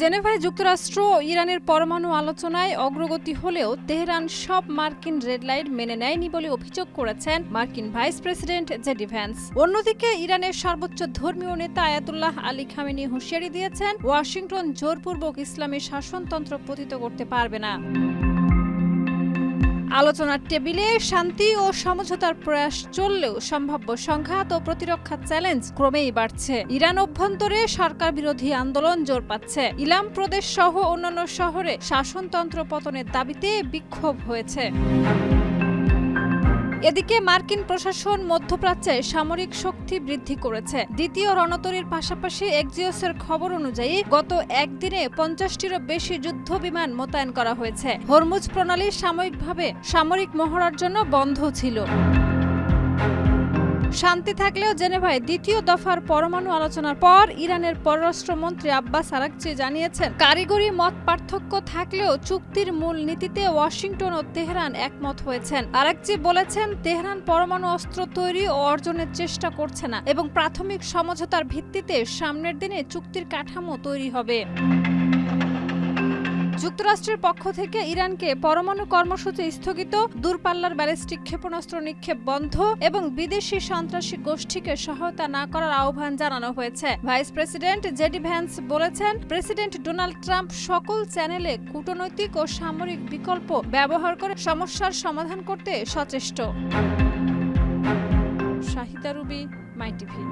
জেনেভায় যুক্তরাষ্ট্র ও ইরানের পরমাণু আলোচনায় অগ্রগতি হলেও তেহরান সব মার্কিন রেড লাইন মেনে নেয়নি বলে অভিযোগ করেছেন মার্কিন ভাইস প্রেসিডেন্ট জেডি ভ্যান্স। অন্যদিকে ইরানের সর্বোচ্চ ধর্মীয় নেতা আয়াতুল্লাহ আলী খামেনি হুঁশিয়ারি দিয়েছেন, ওয়াশিংটন জোরপূর্বক ইসলামী শাসনতন্ত্র পতিত করতে পারবে না। আলোচনার টেবিলে শান্তি ও সমঝোতার প্রয়াস চললেও সম্ভাব্য সংঘাত ও প্রতিরক্ষা চ্যালেঞ্জ ক্রমেই বাড়ছে। ইরান অভ্যন্তরে সরকার বিরোধী আন্দোলন জোর পাচ্ছে। ইলাম প্রদেশ সহ অন্যান্য শহরে শাসনতন্ত্র পতনের দাবিতে বিক্ষোভ হয়েছে। এদিকে মার্কিন প্রশাসন মধ্যপ্রাচ্যে সামরিক শক্তি বৃদ্ধি করেছে। দ্বিতীয় রণতরীর পাশাপাশি এক্সিওসের খবর অনুযায়ী গত একদিনে 50টিরও বেশি যুদ্ধ বিমান মোতায়েন করা হয়েছে। হরমুজ প্রণালী সাময়িকভাবে সামরিক মহড়ার জন্য বন্ধ ছিল। শান্তি থাকলেও জেনেভায় দ্বিতীয় দফার পরমাণু আলোচনার পর ইরানের পররাষ্ট্রমন্ত্রী আব্বাস আরাকচি জানিয়েছেন, কারিগরি মত পার্থক্য থাকলেও চুক্তির মূল নীতিতে ওয়াশিংটন ও তেহরান একমত হয়েছেন। আরাকচি বলেছেন, তেহরান পরমাণু অস্ত্র তৈরি ও অর্জনের চেষ্টা করছে না এবং প্রাথমিক সমঝোতার ভিত্তিতে সামনের দিনে চুক্তির কাঠামো তৈরি হবে। যুক্তরাষ্ট্রের পক্ষ থেকে ইরানকে পরমাণু কর্মসূচি স্থগিত, দূরপাল্লার ব্যালিস্টিক ক্ষেপণাস্ত্র নিক্ষেপ বন্ধ এবং বিদেশি সন্ত্রাসী গোষ্ঠীকে সহায়তা না করার আহ্বান জানানো হয়েছে। ভাইস প্রেসিডেন্ট জেডি ভ্যান্স বলেছেন, প্রেসিডেন্ট ডোনাল্ড ট্রাম্প সকল চ্যানেলে কূটনৈতিক ও সামরিক বিকল্প ব্যবহার করে সমস্যার সমাধান করতে সচেষ্ট। শাহিদা রুবি, মাই টিভি।